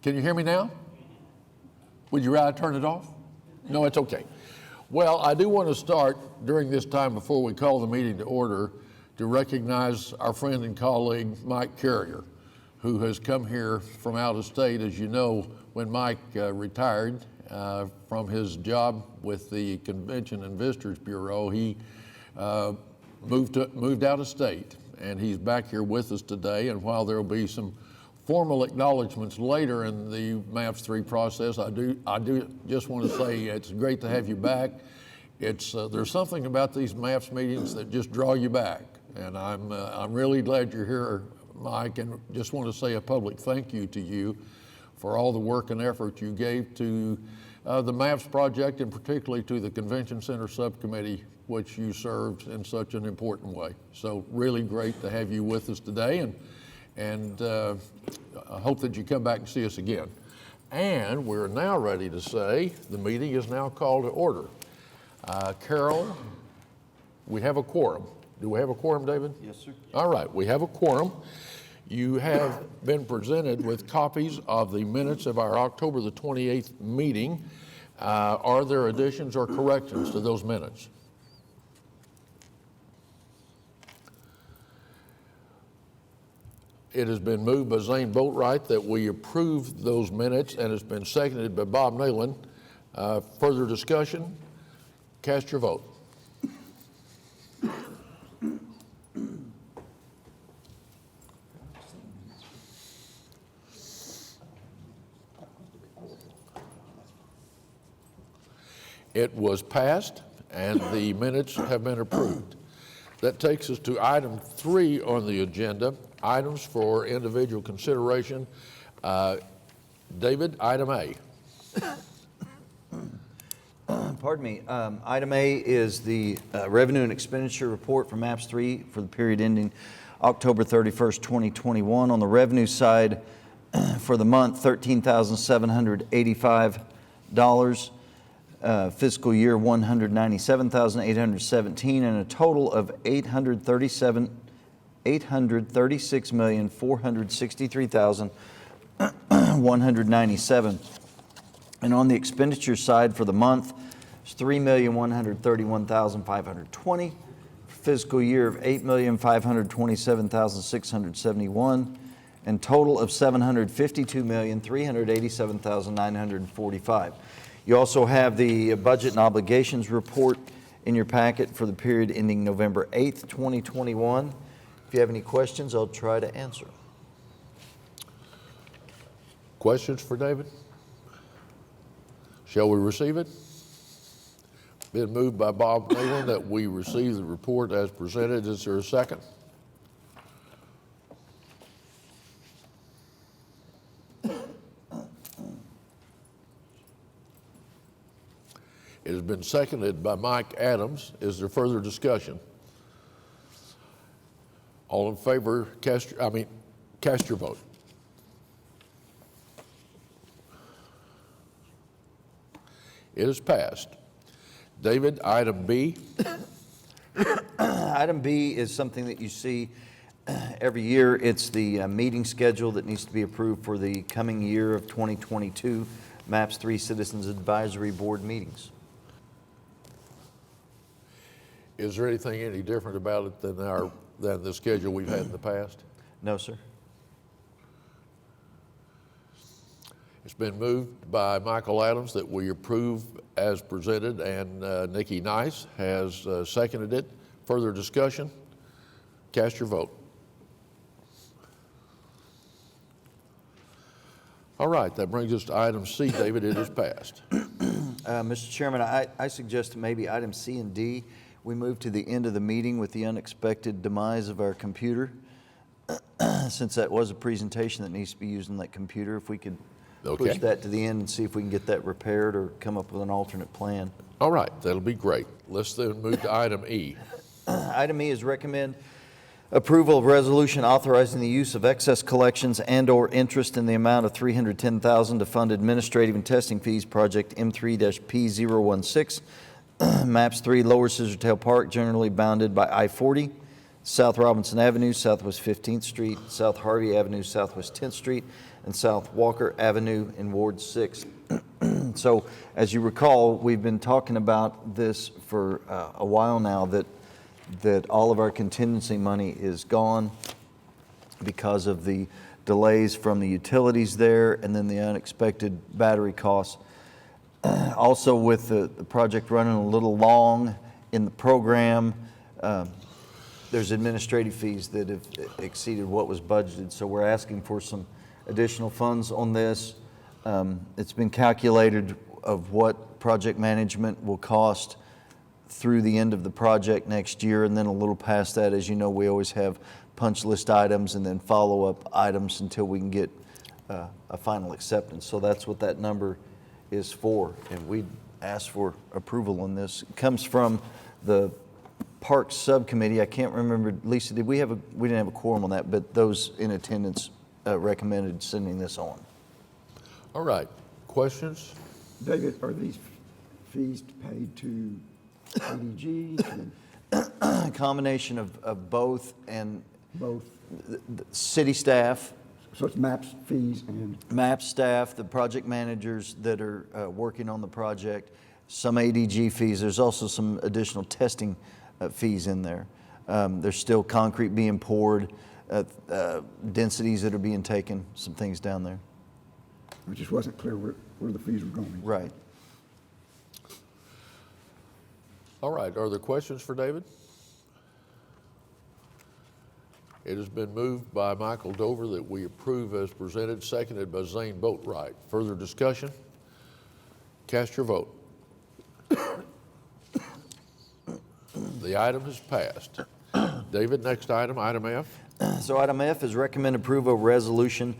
Can you hear me now? Would you rather turn it off? No, it's okay. Well, I do want to start during this time before we call the meeting to order to recognize our friend and colleague, Mike Carrier, who has come here from out of state. As you know, when Mike retired from his job with the Convention and Visitors Bureau, he moved out of state, and he's back here with us today. And while there will be some formal acknowledgments later in the MAPS 3 process, I do just want to say it's great to have you back. There's something about these MAPS meetings that just draw you back, and I'm really glad you're here, Mike, and just want to say a public thank you to you for all the work and effort you gave to the MAPS project, and particularly to the Convention Center Subcommittee, which you served in such an important way. So really great to have you with us today, and I hope that you come back and see us again. And we're now ready to say the meeting is now called to order. Carol, we have a quorum. Do we have a quorum, David? Yes, sir. All right, we have a quorum. You have been presented with copies of the minutes of our October the 28th meeting. Are there additions or corrections to those minutes? It has been moved by Zane Boatwright that we approve those minutes, and it's been seconded by Bob Neyland. Further discussion? Cast your vote. It was passed, and the minutes have been approved. That takes us to item 3 on the agenda, items for individual consideration. David, item A. Pardon me. Item A is the revenue and expenditure report for MAPS 3 for the period ending October 31st, 2021. On the revenue side, for the month, $13,785. Fiscal year $197,817, and a total of $836,463,197. And on the expenditure side for the month, it's $3,131,520. Fiscal year of $8,527,671, and total of $752,387,945. You also have the budget and obligations report in your packet for the period ending November 8th, 2021. If you have any questions, I'll try to answer. Questions for David? Shall we receive it? Been moved by Bob Neyland that we receive the report as presented. Is there a second? It has been seconded by Mike Adams. Is there further discussion? All in favor, cast your vote. It is passed. David, item B. Item B is something that you see every year. It's the meeting schedule that needs to be approved for the coming year of 2022 MAPS 3 Citizens Advisory Board meetings. Is there anything any different about it than the schedule we've had in the past? No, sir. It's been moved by Michael Adams that we approve as presented, and Nikki Nice has seconded it. Further discussion? Cast your vote. All right, that brings us to item C. David, it is passed. Mr. Chairman, I suggest maybe item C and D, we move to the end of the meeting with the unexpected demise of our computer. Since that was a presentation that needs to be used on that computer, if we could push that to the end and see if we can get that repaired or come up with an alternate plan. All right, that'll be great. Let's then move to item E. Item E is recommend approval of resolution authorizing the use of excess collections and/or interest in the amount of $310,000 to fund administrative and testing fees, project M3-P016, MAPS 3, Lower Scissortail Park, generally bounded by I-40, South Robinson Avenue, Southwest 15th Street, South Harvey Avenue, Southwest 10th Street, and South Walker Avenue in Ward 6. So, as you recall, we've been talking about this for a while now, that all of our contingency money is gone because of the delays from the utilities there and then the unexpected battery costs. Also, with the project running a little long in the program, there's administrative fees that have exceeded what was budgeted. So we're asking for some additional funds on this. It's been calculated of what project management will cost through the end of the project next year, and then a little past that. As you know, we always have punch list items and then follow-up items until we can get a final acceptance. So that's what that number is for, and we ask for approval on this. It comes from the Parks Subcommittee. I can't remember, Lisa, we didn't have a quorum on that, but those in attendance recommended sending this on. All right, questions? David, are these fees paid to ADG, to A combination of both, and both? the city staff, So it's MAPS fees and, MAP staff, the project managers that are working on the project, some ADG fees. There's also some additional testing fees in there. There's still concrete being poured, densities that are being taken, some things down there. it just wasn't clear where the fees were going. Right. All right, are there questions for David? It has been moved by Michael Dover that we approve as presented, seconded by Zane Boatwright. Further discussion? Cast your vote. The item is passed. David, next item, item F. So item F is recommend approval of resolution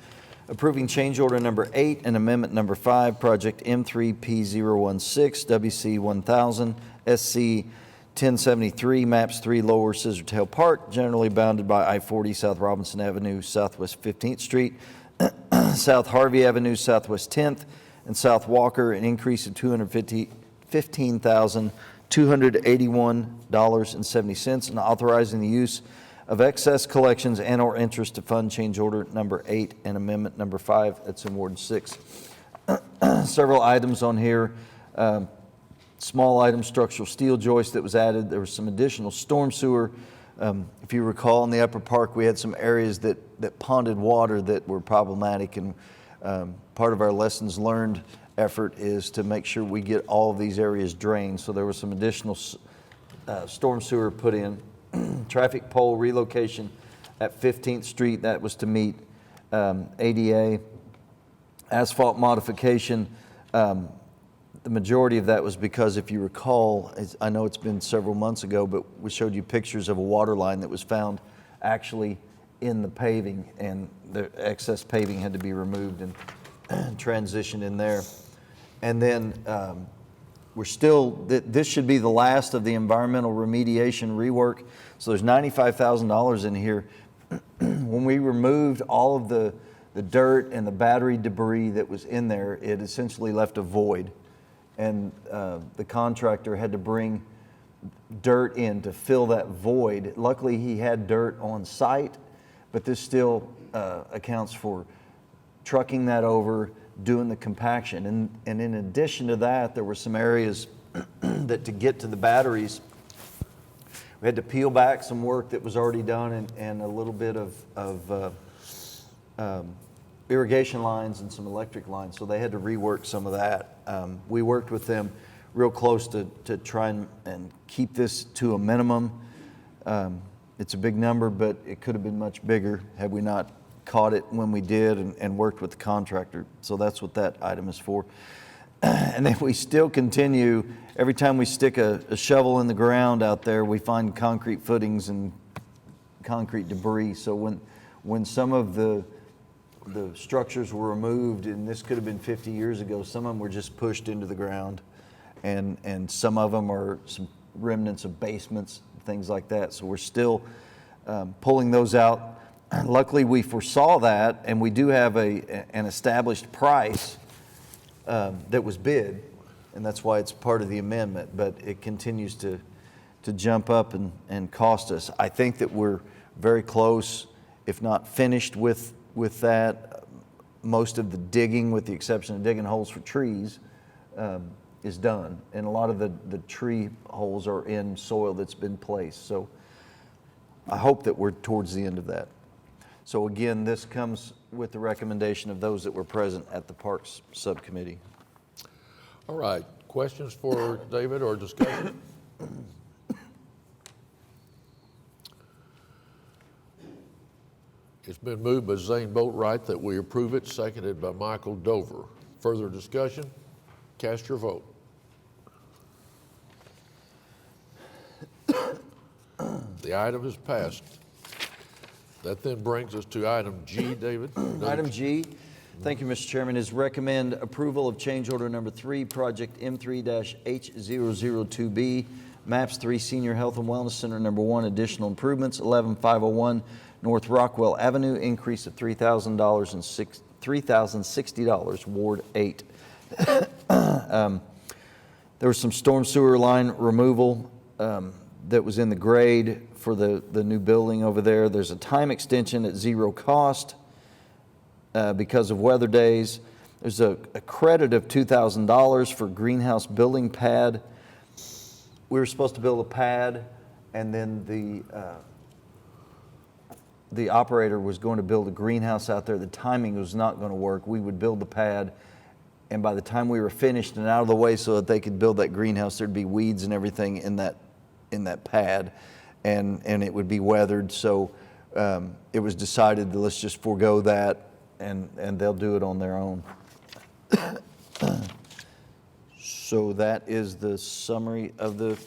approving change order number 8 and amendment number 5, project M3P016, WC 1000, SC 1073, MAPS 3 Lower Scissortail Park, generally bounded by I-40 South Robinson Avenue, Southwest 15th Street, South Harvey Avenue, Southwest 10th, and South Walker, an increase of $215,281.70, and authorizing the use of excess collections and or interest to fund change order number 8 and amendment number 5. That's in Ward 6. Several items on here. Small item, structural steel joist that was added. There was some additional storm sewer. If you recall, in the upper park, we had some areas that ponded water that were problematic, and part of our lessons learned effort is to make sure we get all of these areas drained. So there was some additional storm sewer put in. Traffic pole relocation at 15th Street, that was to meet ADA. Asphalt modification, the majority of that was because, if you recall, I know it's been several months ago, but we showed you pictures of a water line that was found actually in the paving, and the excess paving had to be removed and transitioned in there. And then this should be the last of the environmental remediation rework. So there's $95,000 in here. When we removed all of the dirt and the battery debris that was in there, it essentially left a void. And the contractor had to bring dirt in to fill that void. Luckily, he had dirt on site, but this still accounts for trucking that over, doing the compaction. And in addition to that, there were some areas that to get to the batteries, we had to peel back some work that was already done, and a little bit of irrigation lines and some electric lines. So they had to rework some of that. We worked with them real close to try and keep this to a minimum. It's a big number, but it could have been much bigger had we not caught it when we did and worked with the contractor. So that's what that item is for. And then we still continue, every time we stick a shovel in the ground out there, we find concrete footings and concrete debris. So when some of the structures were removed, and this could have been 50 years ago, some of them were just pushed into the ground, and some of them are some remnants of basements, things like that. So we're still pulling those out. Luckily, we foresaw that, and we do have an established price that was bid, and that's why it's part of the amendment, but it continues to jump up and cost us. I think that we're very close, if not finished with that. most of the digging, with the exception of digging holes for trees, is done. And a lot of the tree holes are in soil that's been placed. So I hope that we're towards the end of that. So again, this comes with the recommendation of those that were present at the Parks Subcommittee. All right, questions for David or discussion? It's been moved by Zane Boatright that we approve it, seconded by Michael Dover. Further discussion? Cast your vote. The item is passed. That then brings us to item G, David. Item G, thank you, Mr. Chairman, is recommend approval of change order number 3, project M3-H002B, MAPS 3 Senior Health and Wellness Center number 1, additional improvements, 11501 North Rockwell Avenue, increase of $3,000 and $3,060, Ward 8. There was some storm sewer line removal that was in the grade for the new building over there. There's a time extension at zero cost because of weather days. There's a credit of $2,000 for greenhouse building pad. We were supposed to build a pad, and then the operator was going to build a greenhouse out there. The timing was not going to work. We would build the pad, and by the time we were finished and out of the way so that they could build that greenhouse, there'd be weeds and everything in that pad, and it would be weathered. So it was decided that let's just forego that, and they'll do it on their own. So that is the summary of the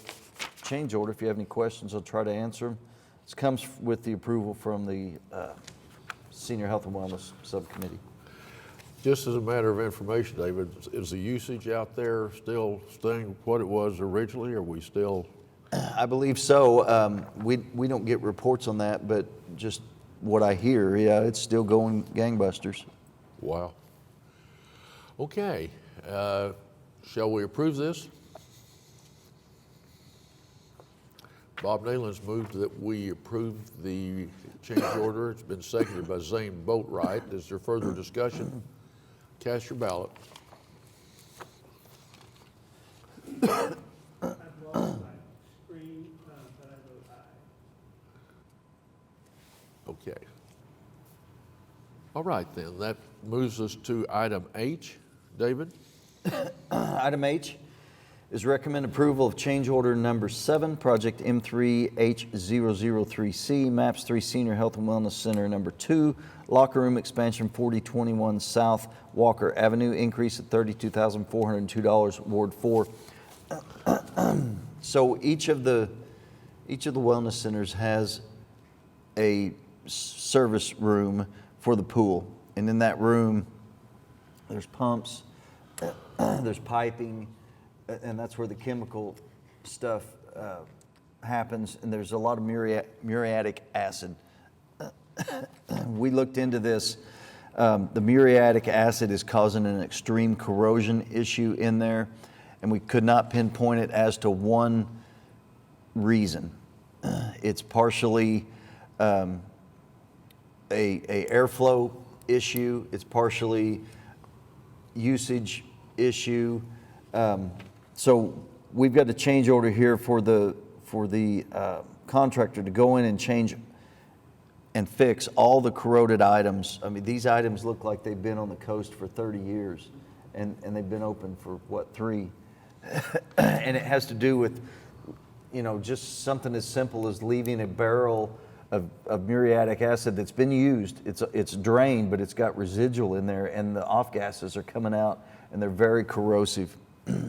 change order. If you have any questions, I'll try to answer them. This comes with the approval from the Senior Health and Wellness Subcommittee. Just as a matter of information, David, is the usage out there still staying what it was originally, or are we still? I believe so. We don't get reports on that, but just what I hear, yeah, it's still going gangbusters. Wow. Okay. Shall we approve this? Bob Nayland's moved that we approve the change order. It's been seconded by Zane Boatright. Is there further discussion? Cast your ballot. I've lost my screen, but I vote aye. Okay. All right then, that moves us to item H. David? Item H is recommend approval of change order number 7, project M3H003C, MAPS 3 Senior Health and Wellness Center number 2, locker room expansion 4021 South Walker Avenue, increase of $32,402, Ward 4. So each of the wellness centers has a service room for the pool, and in that room there's pumps, there's piping, and that's where the chemical stuff happens, and there's a lot of muriatic acid. We looked into this. The muriatic acid is causing an extreme corrosion issue in there, and we could not pinpoint it as to one reason. It's partially a airflow issue. It's partially usage issue. So we've got a change order here for the contractor to go in and change and fix all the corroded items. I mean, these items look like they've been on the coast for 30 years, and they've been open for, what, 3? And it has to do with, just something as simple as leaving a barrel of muriatic acid that's been used. It's drained, but it's got residual in there, and the off gases are coming out, and they're very corrosive.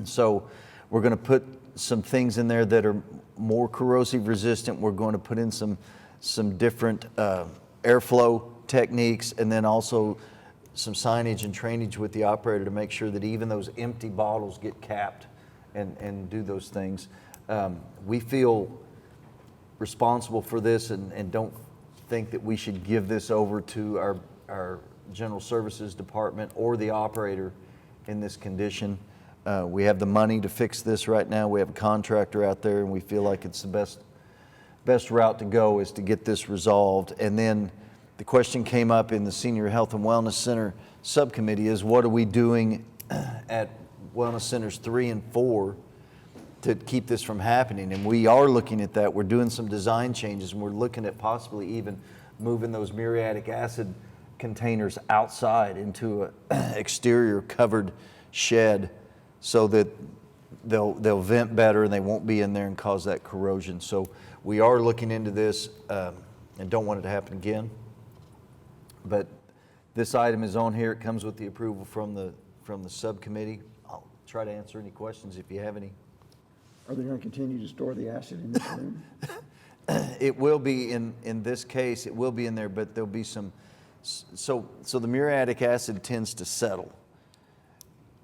So we're going to put some things in there that are more corrosive resistant. We're going to put in some different airflow techniques, and then also some signage and trainage with the operator to make sure that even those empty bottles get capped and do those things. We feel responsible for this and don't think that we should give this over to our general services department or the operator in this condition. We have the money to fix this right now. We have a contractor out there, and we feel like it's the best route to go is to get this resolved. And then the question came up in the Senior Health and Wellness Center Subcommittee is what are we doing at Wellness Centers 3 and 4 to keep this from happening? And we are looking at that. We're doing some design changes, and we're looking at possibly even moving those muriatic acid containers outside into an exterior covered shed so that they'll vent better and they won't be in there and cause that corrosion. So we are looking into this and don't want it to happen again. But this item is on here. It comes with the approval from the subcommittee. I'll try to answer any questions if you have any. Are they going to continue to store the acid in this room? It will be in this case, it will be in there, but there'll be some, so the muriatic acid tends to settle.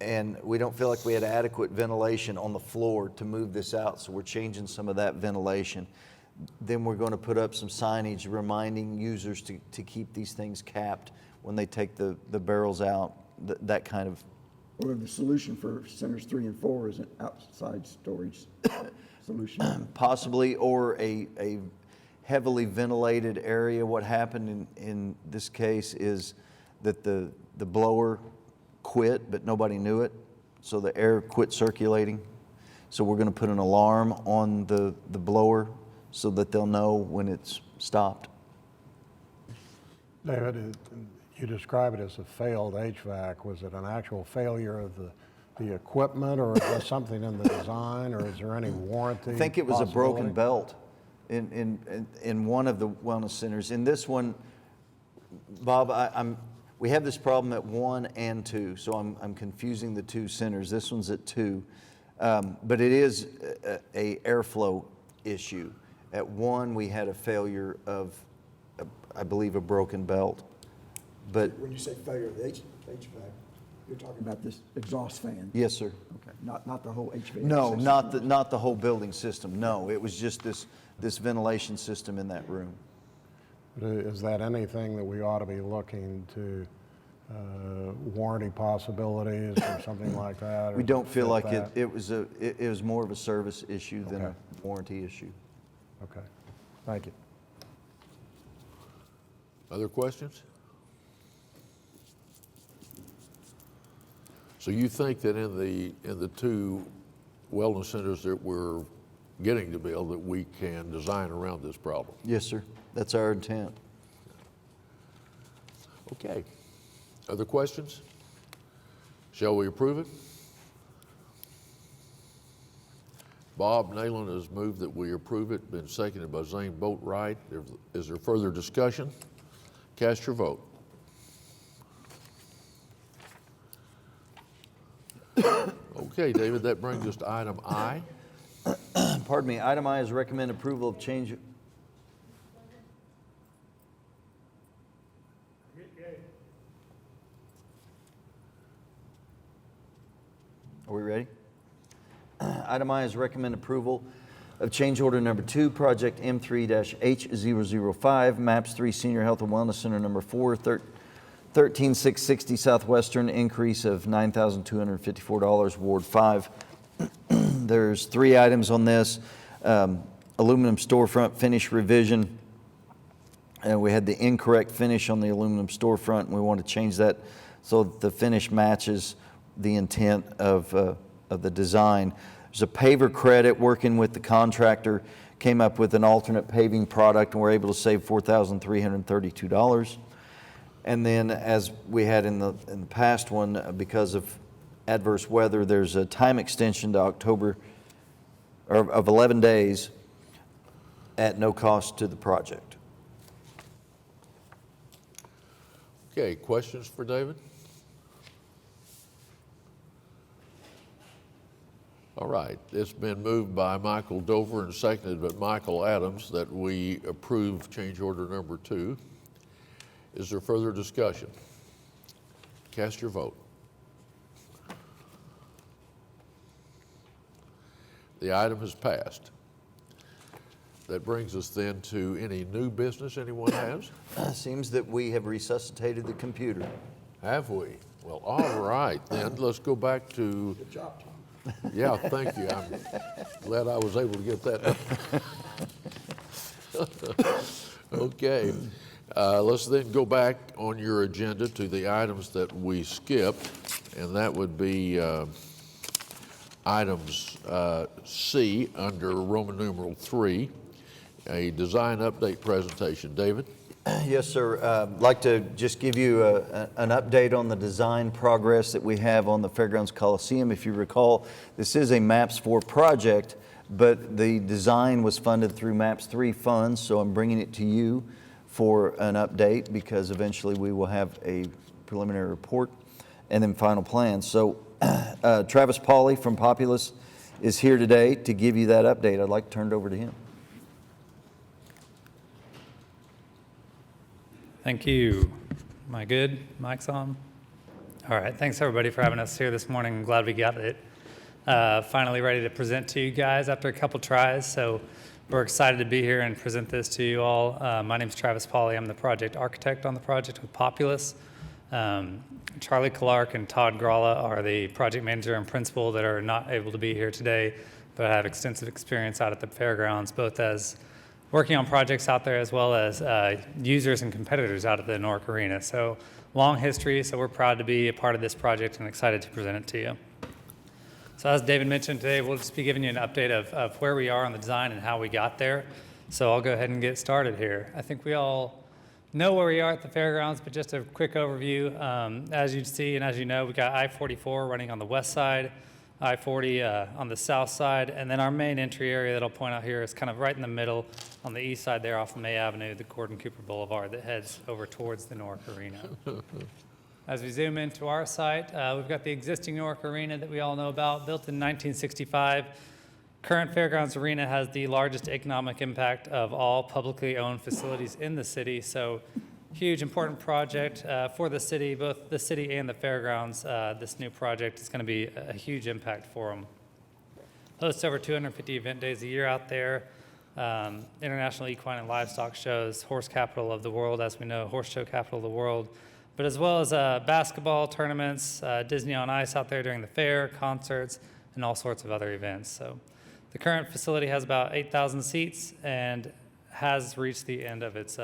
And we don't feel like we had adequate ventilation on the floor to move this out, so we're changing some of that ventilation. Then we're going to put up some signage reminding users to keep these things capped when they take the barrels out, that kind of. Or the solution for centers 3 and 4 is an outside storage solution? Possibly, or a heavily ventilated area. What happened in this case is that the blower quit, but nobody knew it, so the air quit circulating. So we're going to put an alarm on the blower so that they'll know when it's stopped. David, you describe it as a failed HVAC. Was it an actual failure of the equipment, or is there something in the design, or is there any warranty? I think it was a broken possibility? belt in one of the wellness centers. In this one, Bob, we have this problem at 1 and 2, so I'm confusing the two centers. This one's at 2, but it is a airflow issue. At 1, we had a failure of, I believe, a broken belt. But When you say failure of the HVAC, you're talking about this exhaust fan? yes, sir. Okay, not the whole HVAC No, system? not the whole building system. No, it was just this ventilation system in that room. Is that anything that we ought to be looking to warranty possibilities or something like that? We or don't feel fit like that? it was more of a service issue than a Okay. warranty issue. Okay, thank you. Other questions? So you think that in the two wellness centers that we're getting to build, that we can design around this problem? Yes, sir. That's our intent. Okay. Other questions? Shall we approve it? Bob Nayland has moved that we approve it, been seconded by Zane Boatwright. Is there further discussion? Cast your vote. Okay, David, that brings us to item I. Pardon me. Item I is recommend approval of change. Are we ready? Item I is recommend approval of change order number 2, project M3-H005, MAPS 3 Senior Health and Wellness Center number 4, 13660 Southwestern, increase of $9,254, Ward 5. There's 3 items on this. Aluminum storefront finish revision. And we had the incorrect finish on the aluminum storefront, and we want to change that so that the finish matches the intent of the design. There's a paver credit. Working with the contractor, came up with an alternate paving product, and we're able to save $4,332. And then, as we had in the past one, because of adverse weather, there's a time extension to October of 11 days at no cost to the project. Okay, questions for David? All right, it's been moved by Michael Dover and seconded by Michael Adams that we approve change order number 2. Is there further discussion? Cast your vote. The item has passed. That brings us then to any new business anyone has? Seems that we have resuscitated the computer. Have we? Well, all right, then let's go back to. Good job, Tom. Yeah, thank you. I'm glad I was able to get that. Okay. Let's then go back on your agenda to the items that we skipped, and that would be items C under Roman numeral 3, a design update presentation. David? Yes, sir. I'd like to just give you an update on the design progress that we have on the Fairgrounds Coliseum. If you recall, this is a MAPS 4 project, but the design was funded through MAPS 3 funds, so I'm bringing it to you for an update because eventually we will have a preliminary report and then final plans. So Travis Pauley from Populous is here today to give you that update. I'd like to turn it over to him. Thank you. Am I good? Mic's on? All right. Thanks, everybody, for having us here this morning. I'm glad we got it finally ready to present to you guys after a couple tries. So we're excited to be here and present this to you all. My name is Travis Pauley. I'm the project architect on the project with Populous. Charlie Clark and Todd Gralla are the project manager and principal that are not able to be here today, but have extensive experience out at the fairgrounds, both as working on projects out there as well as users and competitors out at the Nork Arena. So long history, so we're proud to be a part of this project and excited to present it to you. So as David mentioned today, we'll just be giving you an update of where we are on the design and how we got there. So I'll go ahead and get started here. I think we all know where we are at the fairgrounds, but just a quick overview. As you see and as you know, we got I-44 running on the west side, I-40 on the south side, and then our main entry area that I'll point out here is kind of right in the middle on the east side there off of May Avenue, the Gordon Cooper Boulevard that heads over towards the Nork Arena. As we zoom into our site, we've got the existing Nork Arena that we all know about, built in 1965. Current Fairgrounds Arena has the largest economic impact of all publicly owned facilities in the city, so huge, important project for the city, both the city and the fairgrounds. This new project is going to be a huge impact for them. Hosts over 250 event days a year out there, international equine and livestock shows, horse capital of the world, as we know, horse show capital of the world, but as well as basketball tournaments, Disney on Ice out there during the fair, concerts, and all sorts of other events. So the current facility has about 8,000 seats and has reached the end of its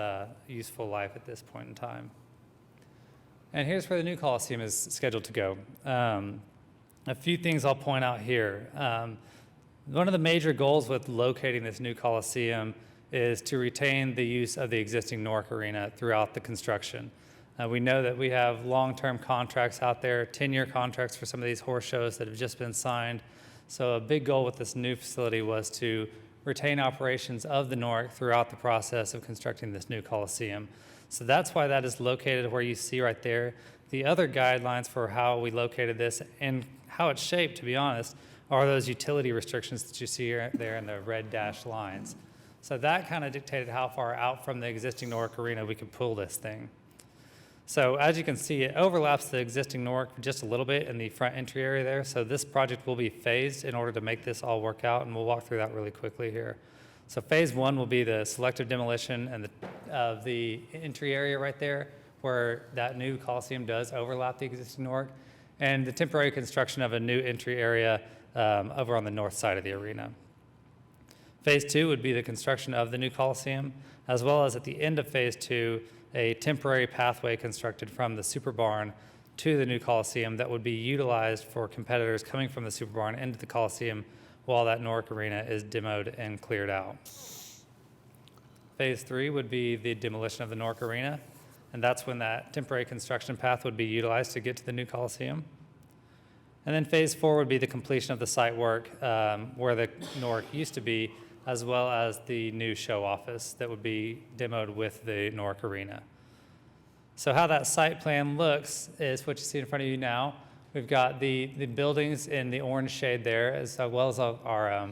useful life at this point in time. And here's where the new Coliseum is scheduled to go. A few things I'll point out here. One of the major goals with locating this new Coliseum is to retain the use of the existing Nork Arena throughout the construction. We know that we have long-term contracts out there, 10-year contracts for some of these horse shows that have just been signed. So a big goal with this new facility was to retain operations of the Nork throughout the process of constructing this new Coliseum. So that's why that is located where you see right there. The other guidelines for how we located this and how it's shaped, to be honest, are those utility restrictions that you see there in the red dashed lines. So that kind of dictated how far out from the existing Nork Arena we could pull this thing. So as you can see, it overlaps the existing Nork just a little bit in the front entry area there. So this project will be phased in order to make this all work out, and we'll walk through that really quickly here. So phase one will be the selective demolition and of the entry area right there, where that new Coliseum does overlap the existing Nork, and the temporary construction of a new entry area over on the north side of the arena. Phase two would be the construction of the new Coliseum, as well as at the end of phase two, a temporary pathway constructed from the Super Barn to the new Coliseum that would be utilized for competitors coming from the Super Barn into the Coliseum while that Nork Arena is demoed and cleared out. Phase three would be the demolition of the Nork Arena, and that's when that temporary construction path would be utilized to get to the new Coliseum. And then phase four would be the completion of the site work where the Nork used to be, as well as the new show office that would be demoed with the Nork Arena. So how that site plan looks is what you see in front of you now. We've got the buildings in the orange shade there, as well as our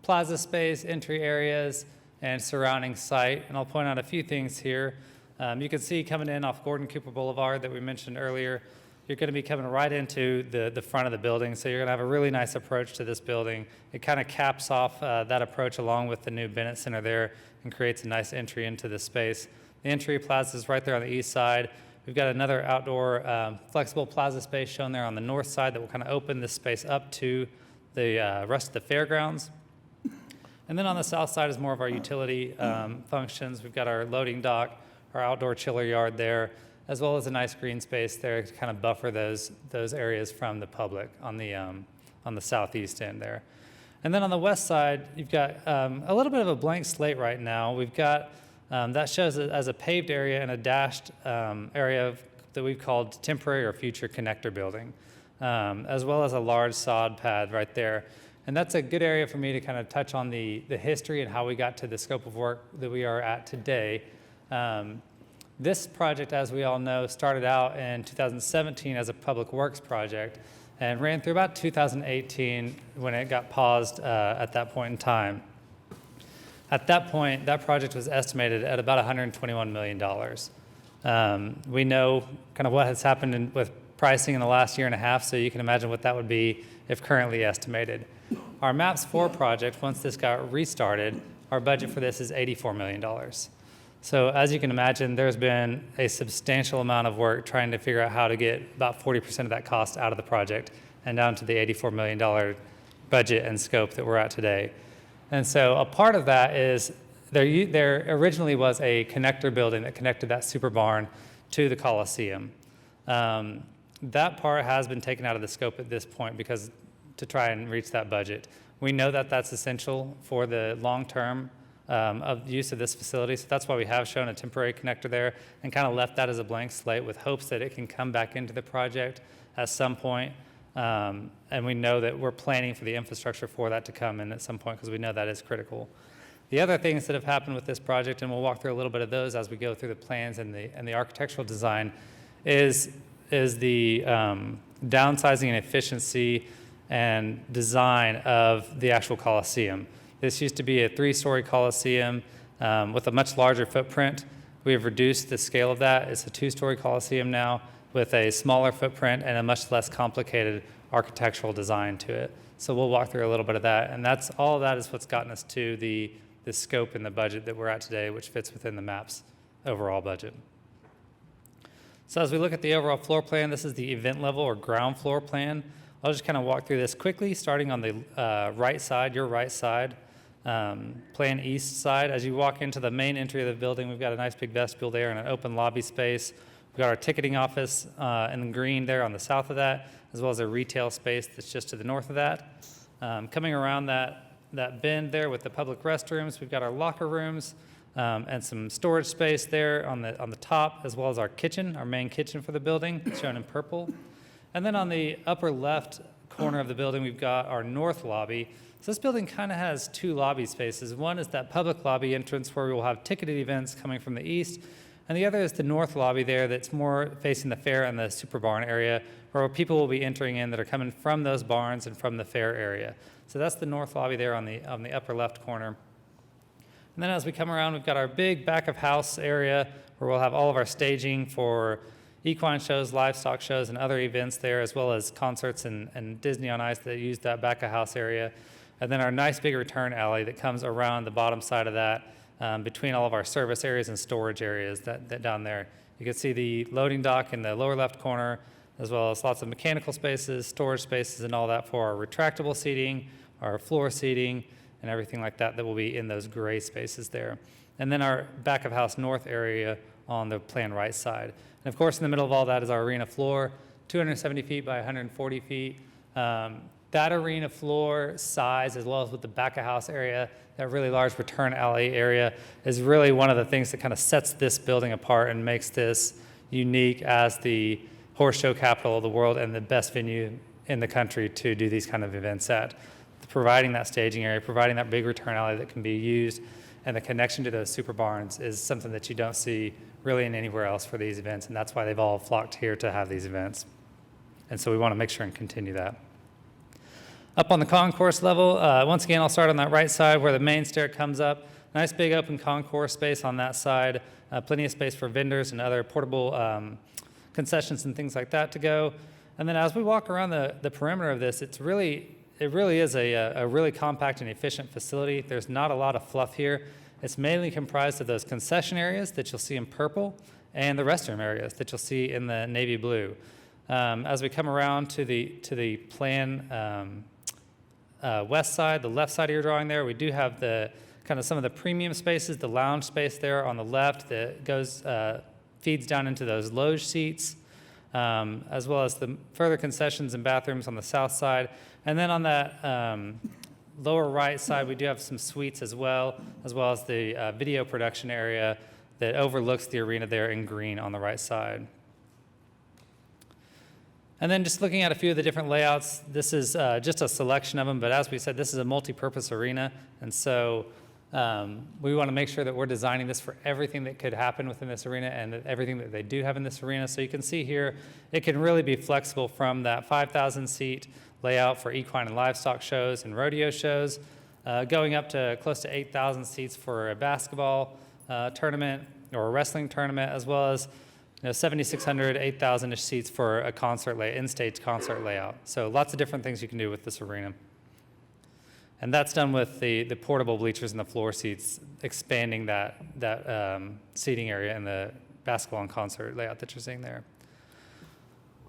plaza space, entry areas, and surrounding site. And I'll point out a few things here. You can see coming in off Gordon Cooper Boulevard that we mentioned earlier, you're going to be coming right into the front of the building, so you're going to have a really nice approach to this building. It kind of caps off that approach along with the new Bennett Center there and creates a nice entry into this space. The entry plaza is right there on the east side. We've got another outdoor flexible plaza space shown there on the north side that will kind of open this space up to the rest of the fairgrounds. And then on the south side is more of our utility functions. We've got our loading dock, our outdoor chiller yard there, as well as a nice green space there to kind of buffer those areas from the public on the southeast end there. And then on the west side, you've got a little bit of a blank slate right now. We've got, that shows it as a paved area and a dashed area that we've called temporary or future connector building, as well as a large sod pad right there. And that's a good area for me to kind of touch on the history and how we got to the scope of work that we are at today. This project, as we all know, started out in 2017 as a public works project and ran through about 2018 when it got paused at that point in time. At that point, that project was estimated at about $121 million. We know kind of what has happened with pricing in the last year and a half, so you can imagine what that would be if currently estimated. Our MAPS 4 project, once this got restarted, our budget for this is $84 million. So as you can imagine, there's been a substantial amount of work trying to figure out how to get about 40% of that cost out of the project and down to the $84 million budget and scope that we're at today. And so a part of that is there originally was a connector building that connected that super barn to the Coliseum. That part has been taken out of the scope at this point because to try and reach that budget. We know that that's essential for the long term of use of this facility, so that's why we have shown a temporary connector there and kind of left that as a blank slate with hopes that it can come back into the project at some point. And we know that we're planning for the infrastructure for that to come in at some point because we know that is critical. The other things that have happened with this project, and we'll walk through a little bit of those as we go through the plans and the architectural design, is the downsizing and efficiency and design of the actual Coliseum. This used to be a 3-story Coliseum with a much larger footprint. We have reduced the scale of that. It's a 2-story Coliseum now with a smaller footprint and a much less complicated architectural design to it. So we'll walk through a little bit of that. And that's all of that is what's gotten us to the scope and the budget that we're at today, which fits within the MAP's overall budget. So as we look at the overall floor plan, this is the event level or ground floor plan. I'll just kind of walk through this quickly, starting on the right side, your right side, plan east side. As you walk into the main entry of the building, we've got a nice big vestibule there and an open lobby space. We've got our ticketing office in the green there on the south of that, as well as a retail space that's just to the north of that. Coming around that bend there with the public restrooms, we've got our locker rooms and some storage space there on the top, as well as our kitchen, our main kitchen for the building, shown in purple. And then on the upper left corner of the building, we've got our north lobby. So this building kind of has 2 lobby spaces. One is that public lobby entrance where we will have ticketed events coming from the east, and the other is the north lobby there that's more facing the fair and the super barn area where people will be entering in that are coming from those barns and from the fair area. So that's the north lobby there on the upper left corner. And then as we come around, we've got our big back of house area where we'll have all of our staging for equine shows, livestock shows, and other events there, as well as concerts and Disney on Ice that use that back of house area. And then our nice big return alley that comes around the bottom side of that between all of our service areas and storage areas that down there. You can see the loading dock in the lower left corner, as well as lots of mechanical spaces, storage spaces, and all that for our retractable seating, our floor seating, and everything like that will be in those gray spaces there. And then our back of house north area on the plan right side. And of course, in the middle of all that is our arena floor, 270 feet by 140 feet. That arena floor size, as well as with the back of house area, that really large return alley area, is really one of the things that kind of sets this building apart and makes this unique as the horse show capital of the world and the best venue in the country to do these kind of events at. Providing that staging area, providing that big return alley that can be used, and the connection to those super barns is something that you don't see really in anywhere else for these events, and that's why they've all flocked here to have these events. And so we want to make sure and continue that. Up on the concourse level, once again, I'll start on that right side where the main stair comes up. Nice big open concourse space on that side, plenty of space for vendors and other portable concessions and things like that to go. And then as we walk around the perimeter of this, it really is a really compact and efficient facility. There's not a lot of fluff here. It's mainly comprised of those concession areas that you'll see in purple and the restroom areas that you'll see in the navy blue. As we come around to the plan west side, the left side of your drawing there, we do have the kind of some of the premium spaces, the lounge space there on the left that goes, feeds down into those loge seats, as well as the further concessions and bathrooms on the south side. And then on that lower right side, we do have some suites as well as the video production area that overlooks the arena there in green on the right side. And then just looking at a few of the different layouts, this is just a selection of them, but as we said, this is a multi-purpose arena, and so we want to make sure that we're designing this for everything that could happen within this arena and everything that they do have in this arena. So you can see here, it can really be flexible from that 5,000 seat layout for equine and livestock shows and rodeo shows, going up to close to 8,000 seats for a basketball tournament or a wrestling tournament, as well as 7,600, 8,000-ish seats for a concert in-stage concert layout. So lots of different things you can do with this arena. And that's done with the portable bleachers and the floor seats, expanding that seating area in the basketball and concert layout that you're seeing there.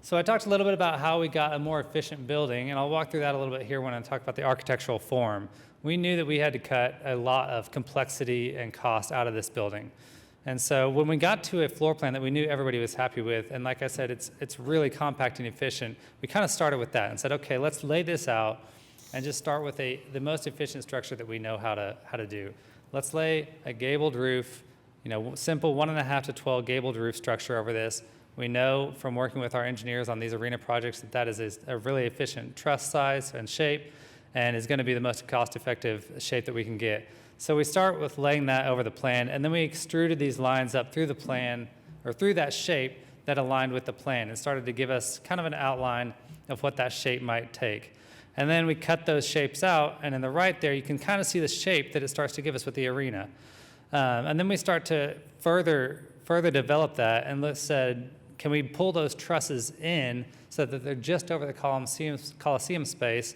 So I talked a little bit about how we got a more efficient building, and I'll walk through that a little bit here when I talk about the architectural form. We knew that we had to cut a lot of complexity and cost out of this building. And so when we got to a floor plan that we knew everybody was happy with, and like I said, it's really compact and efficient, we kind of started with that and said, okay, let's lay this out and just start with the most efficient structure that we know how to do. Let's lay a gabled roof, simple 1.5 to 12 gabled roof structure over this. We know from working with our engineers on these arena projects that is a really efficient truss size and shape, and is going to be the most cost-effective shape that we can get. So we start with laying that over the plan, and then we extruded these lines up through the plan, or through that shape that aligned with the plan, and started to give us kind of an outline of what that shape might take. And then we cut those shapes out, and in the right there, you can kind of see the shape that it starts to give us with the arena. And then we start to further develop that, and said, can we pull those trusses in so that they're just over the Coliseum space,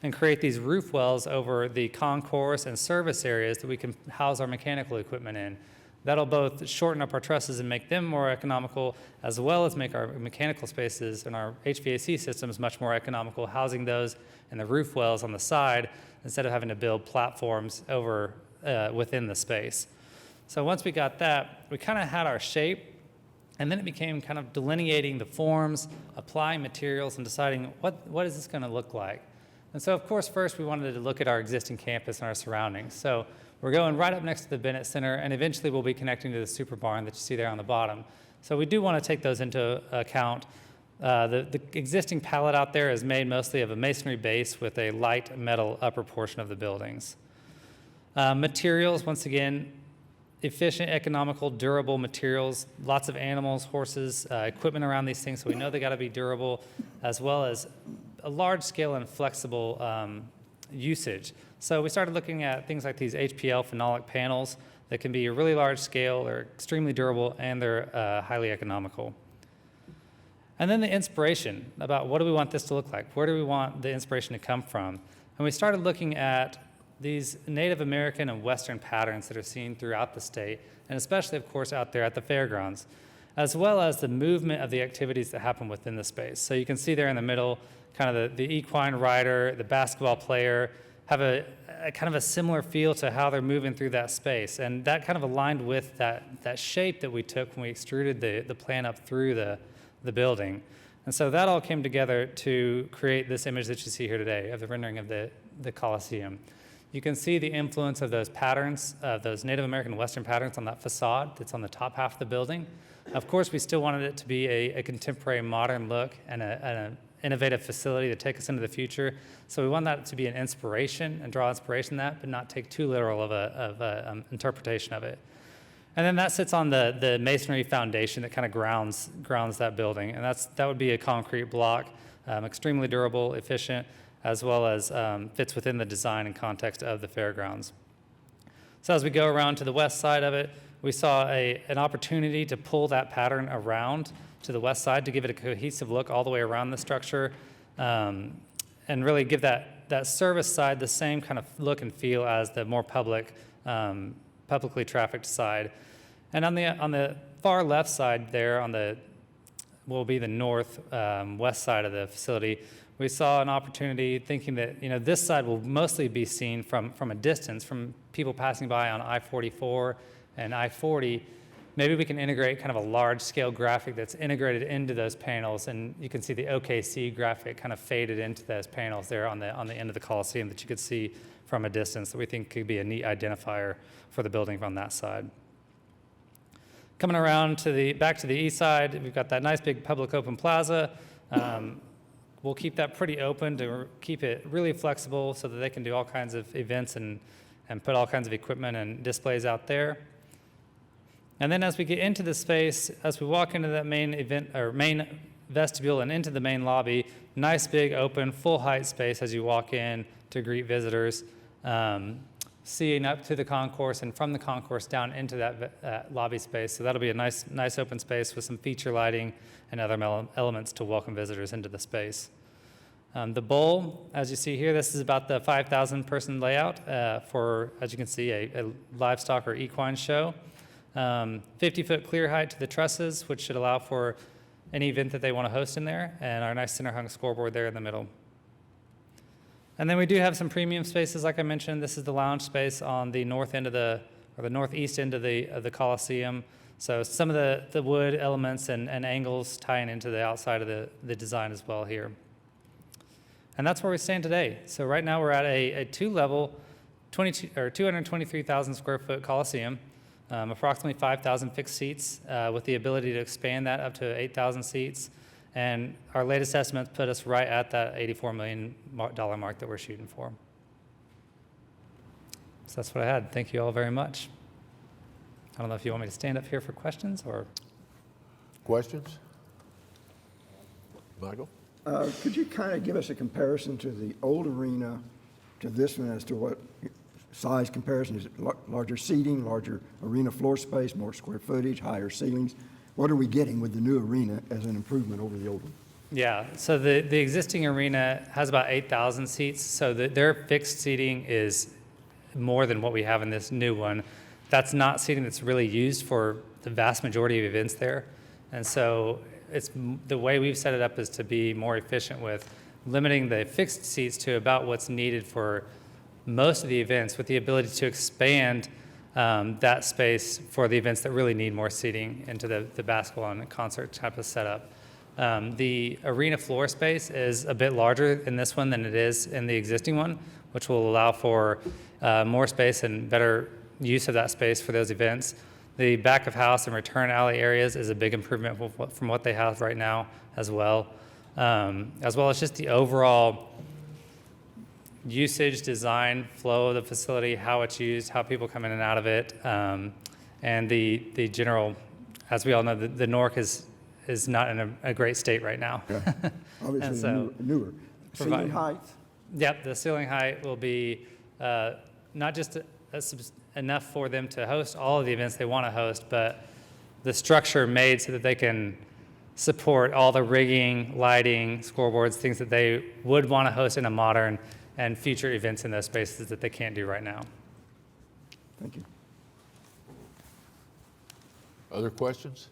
and create these roof wells over the concourse and service areas that we can house our mechanical equipment in. That'll both shorten up our trusses and make them more economical, as well as make our mechanical spaces and our HVAC systems much more economical, housing those in the roof wells on the side instead of having to build platforms over within the space. So once we got that, we kind of had our shape, and then it became kind of delineating the forms, applying materials, and deciding what is this going to look like. And so, of course, first we wanted to look at our existing campus and our surroundings. So we're going right up next to the Bennett Center, and eventually we'll be connecting to the super barn that you see there on the bottom. So we do want to take those into account. The existing palette out there is made mostly of a masonry base with a light metal upper portion of the buildings. Materials, once again, efficient, economical, durable materials, lots of animals, horses, equipment around these things, so we know they got to be durable, as well as a large scale and flexible usage. So we started looking at things like these HPL phenolic panels that can be a really large scale, they're extremely durable, and they're highly economical. And then the inspiration about what do we want this to look like? Where do we want the inspiration to come from? And we started looking at these Native American and Western patterns that are seen throughout the state, and especially, of course, out there at the fairgrounds, as well as the movement of the activities that happen within the space. So you can see there in the middle, kind of the equine rider, the basketball player, have a kind of a similar feel to how they're moving through that space. And that kind of aligned with that shape that we took when we extruded the plan up through the building. And so that all came together to create this image that you see here today of the rendering of the Coliseum. You can see the influence of those patterns, those Native American Western patterns on that facade that's on the top half of the building. Of course, we still wanted it to be a contemporary, modern look and an innovative facility to take us into the future. So we want that to be an inspiration and draw inspiration from that, but not take too literal of a interpretation of it. And then that sits on the masonry foundation that kind of grounds that building. And that would be a concrete block, extremely durable, efficient, as well as fits within the design and context of the fairgrounds. So as we go around to the west side of it, we saw an opportunity to pull that pattern around to the west side to give it a cohesive look all the way around the structure, and really give that service side the same kind of look and feel as the more publicly trafficked side. And on the far left side there, will be the north west side of the facility, we saw an opportunity thinking that, this side will mostly be seen from a distance, from people passing by on I-44 and I-40. Maybe we can integrate kind of a large-scale graphic that's integrated into those panels, and you can see the OKC graphic kind of faded into those panels there on the end of the Coliseum that you could see from a distance that we think could be a neat identifier for the building from that side. Coming around back to the east side, we've got that nice big public open plaza. We'll keep that pretty open to keep it really flexible so that they can do all kinds of events and put all kinds of equipment and displays out there. And then as we get into the space, as we walk into that main vestibule and into the main lobby, nice big open full height space as you walk in to greet visitors, seeing up to the concourse and from the concourse down into that lobby space. So that'll be a nice open space with some feature lighting and other elements to welcome visitors into the space. The bowl, as you see here, this is about the 5,000 person layout for, as you can see, a livestock or equine show. 50-foot clear height to the trusses, which should allow for any event that they want to host in there, and our nice center hung scoreboard there in the middle. And then we do have some premium spaces, like I mentioned. This is the lounge space on the north end of the northeast end of the Coliseum. So some of the wood elements and angles tying into the outside of the design as well here. And that's where we stand today. So right now we're at a two-level, 223,000 square foot Coliseum. Approximately 5,000 fixed seats with the ability to expand that up to 8,000 seats. And our latest estimates put us right at that $84 million mark that we're shooting for. So that's what I had. Thank you all very much. I don't know if you want me to stand up here for questions or. Questions? Michael? Could you kind of give us a comparison to the old arena to this one as to what size comparison? Is it larger seating, larger arena floor space, more square footage, higher ceilings? What are we getting with the new arena as an improvement over the old one? Yeah, so the existing arena has about 8,000 seats, so their fixed seating is more than what we have in this new one. That's not seating that's really used for the vast majority of events there. And so the way we've set it up is to be more efficient with limiting the fixed seats to about what's needed for most of the events, with the ability to expand that space for the events that really need more seating into the basketball and concert type of setup. The arena floor space is a bit larger in this one than it is in the existing one, which will allow for more space and better use of that space for those events. The back of house and return alley areas is a big improvement from what they have right now as well as just the overall usage, design, flow of the facility, how it's used, how people come in and out of it, and the general, as we all know, the NORC is not in a great state right now. Yeah. Obviously, And so newer. Ceiling height? Yep, the ceiling height will be not just enough for them to host all of the events they want to host, but the structure made so that they can support all the rigging, lighting, scoreboards, things that they would want to host in a modern and future events in those spaces that they can't do right now. Thank you. Other questions?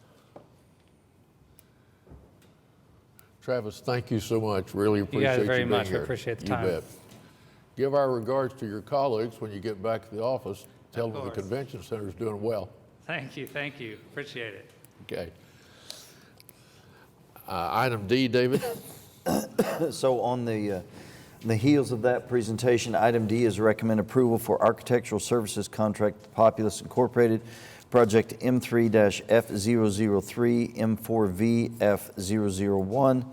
Travis, thank you so much. Really appreciate you very being much. here. We appreciate the You time. bet. Give our regards to your colleagues when you get back to the office. Tell them the course. convention center is doing well. Thank you. Appreciate it. Okay. Item D, David. So on the heels of that presentation, item D is recommend approval for architectural services contract Populous Incorporated, project M3-F003, M4V-F001,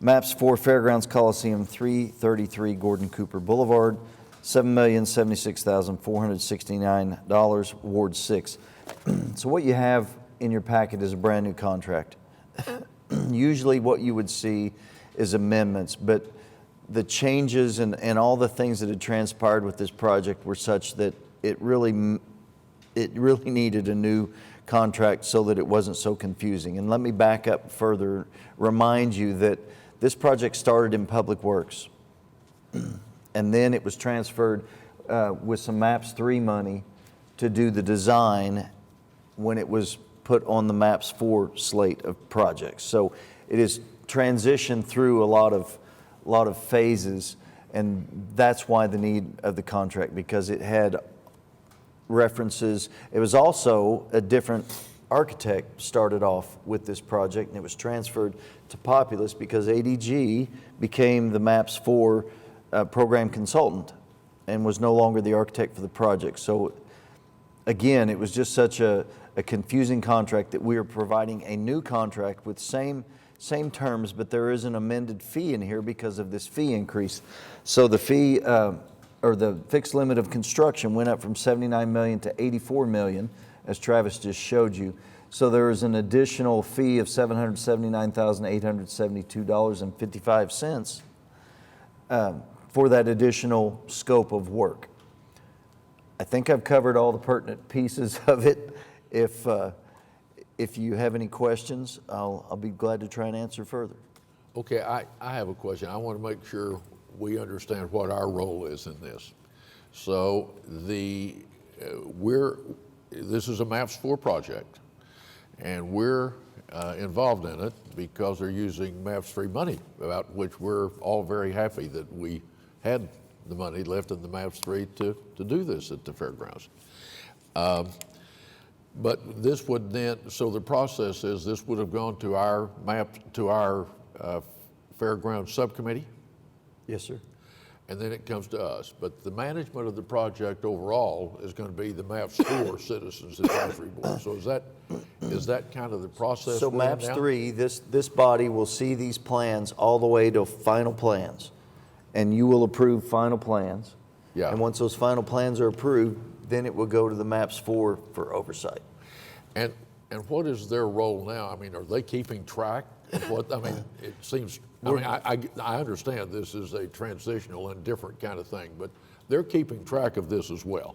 maps 4 Fairgrounds Coliseum, 333 Gordon Cooper Boulevard, $7,076,469, Ward 6. So what you have in your packet is a brand new contract. Usually what you would see is amendments, but the changes and all the things that had transpired with this project were such that it really needed a new contract so that it wasn't so confusing. And let me back up further, remind you that this project started in Public Works, and then it was transferred with some MAPS 3 money to do the design when it was put on the MAPS 4 slate of projects. So it is transitioned through a lot of lot of phases, and that's why the need of the contract, because it had references. It was also a different architect started off with this project, and it was transferred to Populous because ADG became the MAPS 4 program consultant and was no longer the architect for the project. So again, it was just such a confusing contract that we are providing a new contract with same terms, but there is an amended fee in here because of this fee increase. So the fee, or the fixed limit of construction went up from 79 million to 84 million, as Travis just showed you. So there is an additional fee of $779,872.55 for that additional scope of work. I think I've covered all the pertinent pieces of it. If you have any questions, I'll be glad to try and answer further. Okay, I have a question. I want to make sure we understand what our role is in this. So this is a MAPS 4 project, and we're involved in it because they're using MAPS 3 money, about which we're all very happy that we had the money left in the MAPS 3 to do this at the fairgrounds. But this would then, so the process is this would have gone to our Fairground Subcommittee, Yes, sir. and then it comes to us. But the management of the project overall is going to be the MAPS 4 Citizens Advisory Board. So is that kind of the process? So we're in MAPS now? 3, this body will see these plans all the way to final plans, and you will approve final plans. Yeah. And once those final plans are approved, then it will go to the MAPS 4 for oversight. And what is their role now? I mean, are they keeping track of what, I mean, it seems, I mean, I understand this is a transitional and different kind of thing, but they're keeping track of this as well.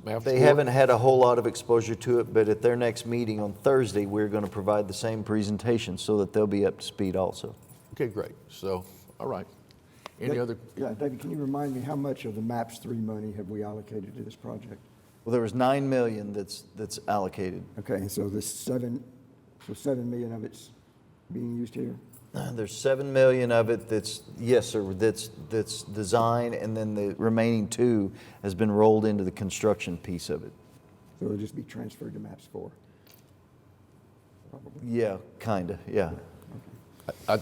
MAPS They 4? haven't had a whole lot of exposure to it, but at their next meeting on Thursday, we're going to provide the same presentation so that they'll be up to speed also. Okay, great. So, all right. Any other? Yeah, David, can you remind me how much of the MAPS 3 money have we allocated to this project? Well, there was 9 million that's allocated. Okay, so $7 million of it's being used here? There's 7 million of it that's, yes, sir, that's design, and then the remaining 2 has been rolled into the construction piece of it. So it'll just be transferred to MAPS 4? Probably. Yeah, kinda, yeah. I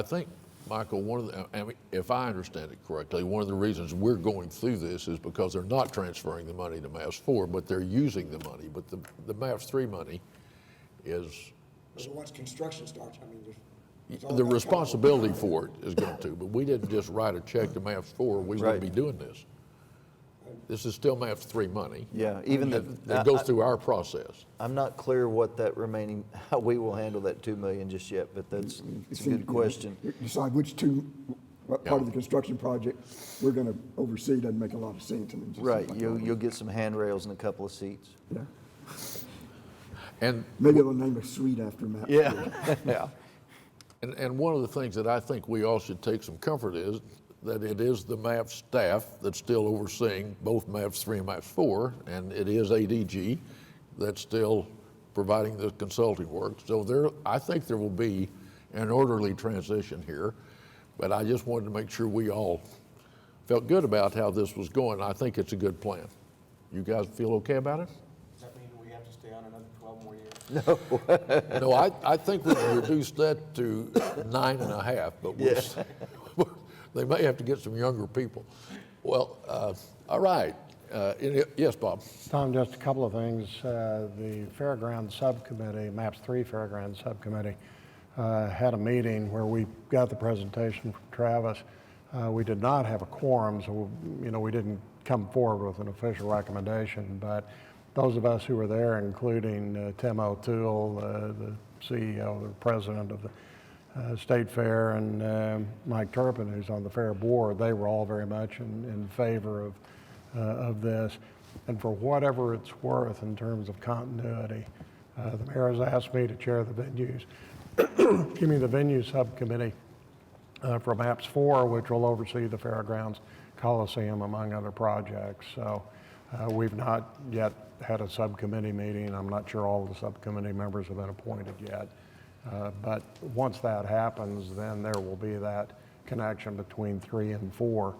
think, Michael, one of the, I mean, if I understand it correctly, one of the reasons we're going through this is because they're not transferring the money to MAPS 4, but they're using the money. But the MAPS 3 money is, So once construction starts, I mean, the responsibility for it is going to, but we didn't just write a check to MAPS 4, we Right. wouldn't be doing this. This is still MAPS 3 money. Yeah, even It goes through our process. I'm not clear what that remaining, how we will handle that 2 million just yet, but that's a good question. Decide what part of the construction project we're going to oversee doesn't make a lot of sense. And it just Right, seems like, you'll get some handrails and a couple of seats. Yeah. And Maybe they'll name a suite after MAPS. Yeah. And one of the things that I think we all should take some comfort is that it is the MAPS staff that's still overseeing both MAPS 3 and MAPS 4, and it is ADG that's still providing the consulting work. So I think there will be an orderly transition here, but I just wanted to make sure we all felt good about how this was going. I think it's a good plan. You guys feel okay about it? Does that mean we have to stay on another 12 more years? No, I think we can reduce that to 9.5, but they may have to get some younger people. Well, all right. Yes, Bob. Tom, just a couple of things. The Fairground Subcommittee, MAPS 3 Fairground Subcommittee, had a meeting where we got the presentation from Travis. We did not have a quorum, so we didn't come forward with an official recommendation, but those of us who were there, including Tim O'Toole, the CEO, the president of the State Fair, and Mike Turpin, who's on the fair board, they were all very much in favor of this. And for whatever it's worth in terms of continuity, the mayor has asked me to chair the venues, the venue subcommittee for MAPS 4, which will oversee the Fairgrounds Coliseum, among other projects. So we've not yet had a subcommittee meeting. I'm not sure all the subcommittee members have been appointed yet. But once that happens, then there will be that connection between 3 and 4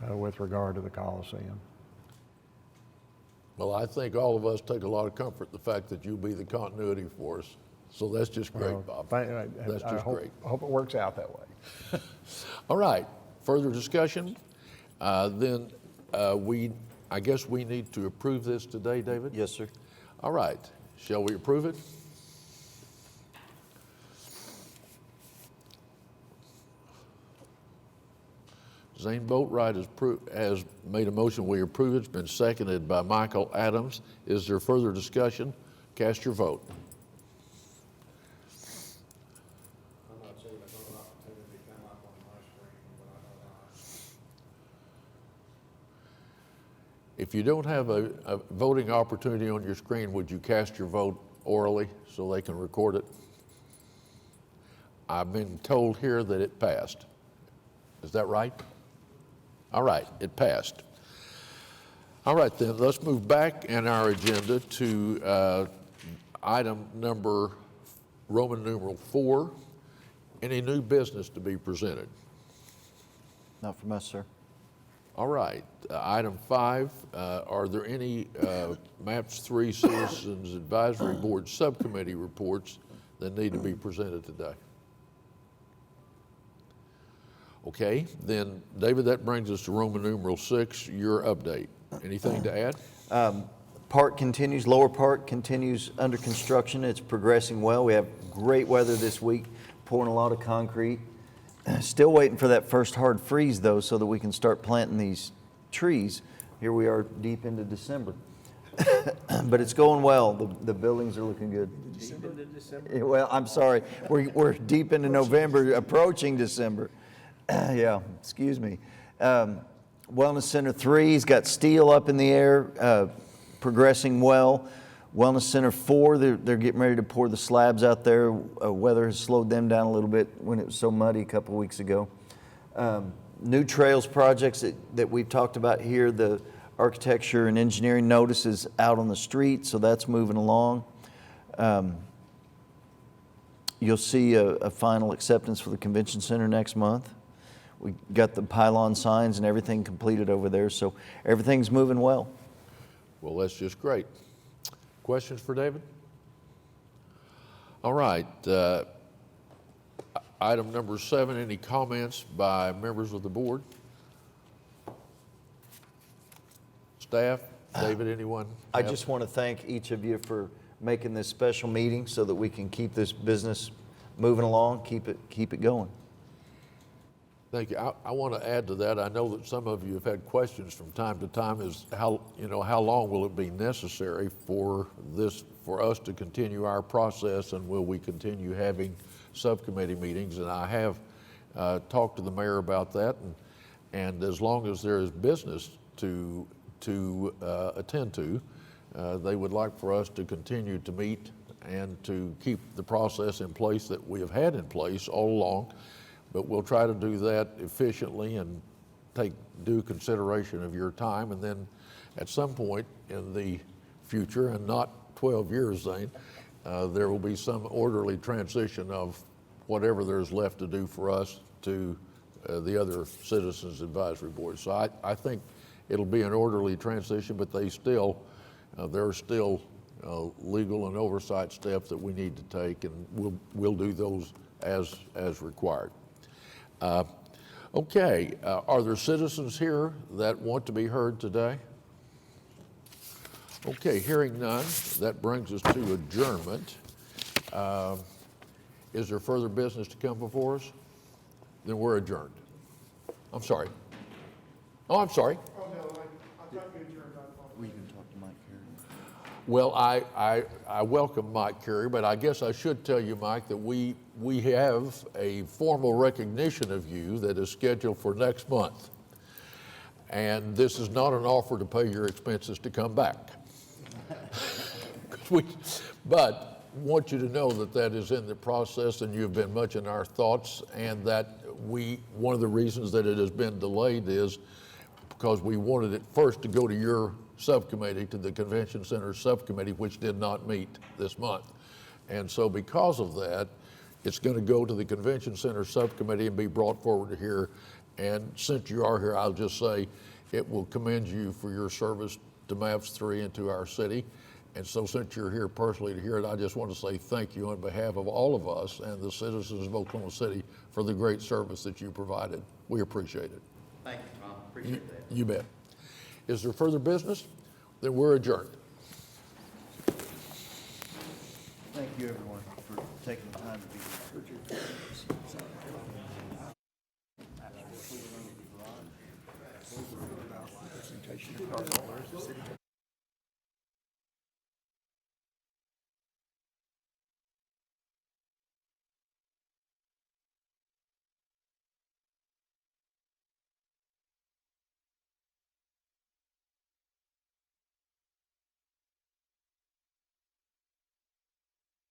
with regard to the Coliseum. Well, I think all of us take a lot of comfort in the fact that you'll be the continuity for us. So that's just great, Bob. That's just great. I hope it works out that way. All right, further discussion? Then I guess we need to approve this today, David? Yes, sir. All right, shall we approve it? Zane Boatwright has made a motion, we approve it. It's been seconded by Michael Adams. Is there further discussion? Cast your vote. I'm not seeing an opportunity to come up on my screen, but If you don't have a voting opportunity on your screen, would you cast your vote orally so they can record it? I've been told here that it passed. Is that right? All right, it passed. All right, then, let's move back in our agenda to item number Roman numeral 4, any new business to be presented. Not from us, sir. All right, item 5, are there any MAPS 3 Citizens Advisory Board Subcommittee reports that need to be presented today? Okay, then, David, that brings us to Roman numeral 6, your update. Anything to add? Park continues, Lower Park continues under construction. It's progressing well. We have great weather this week, pouring a lot of concrete. Still waiting for that first hard freeze, though, so that we can start planting these trees. Here we are deep into December. But it's going well. The buildings are looking good. Well, I'm sorry. We're deep into November, approaching December. Yeah, excuse me. Wellness Center 3's got steel up in the air, progressing well. Wellness Center 4, they're getting ready to pour the slabs out there. Weather has slowed them down a little bit when it was so muddy a couple weeks ago. New trails projects that we've talked about here, the architecture and engineering notices out on the street, so that's moving along. You'll see a final acceptance for the convention center next month. We got the pylon signs and everything completed over there, so everything's moving well. Well, that's just great. Questions for David? All right. Item number 7, any comments by members of the board? Staff? David, anyone? I just want to thank each of you for making this special meeting so that we can keep this business moving along, keep it going. Thank you. I want to add to that. I know that some of you have had questions from time to time is how long will it be necessary for us to continue our process, and will we continue having subcommittee meetings? And I have talked to the mayor about that, and as long as there is business to attend to, they would like for us to continue to meet and to keep the process in place that we have had in place all along. But we'll try to do that efficiently and take due consideration of your time. And then at some point in the future, and not 12 years, Zane, there will be some orderly transition of whatever there's left to do for us to the other Citizens Advisory Board. So I think it'll be an orderly transition, but there are still legal and oversight steps that we need to take, and we'll do those as required. Okay, are there citizens here that want to be heard today? Okay, hearing none, that brings us to adjournment. Is there further business to come before us? Then we're adjourned. I'm sorry. Oh, I'm sorry. Oh, no, I thought you adjourned on phone. We can talk to Mike here. Well, I welcome Mike Carey, but I guess I should tell you, Mike, that we have a formal recognition of you that is scheduled for next month. And this is not an offer to pay your expenses to come back. But want you to know that is in the process, and you've been much in our thoughts, and that one of the reasons that it has been delayed is because we wanted it first to go to your subcommittee, to the Convention Center Subcommittee, which did not meet this month. And so because of that, It's going to go to the Convention Center Subcommittee and be brought forward here. And since you are here, I'll just say it will commend you for your service to MAPS 3 and to our city. And so since you're here personally to hear it, I just want to say thank you on behalf of all of us and the citizens of Oklahoma City for the great service that you provided. We appreciate it. Thank you, Tom. Appreciate that. You bet. Is there further business? Then we're adjourned. Thank you, everyone, for taking the time to be here.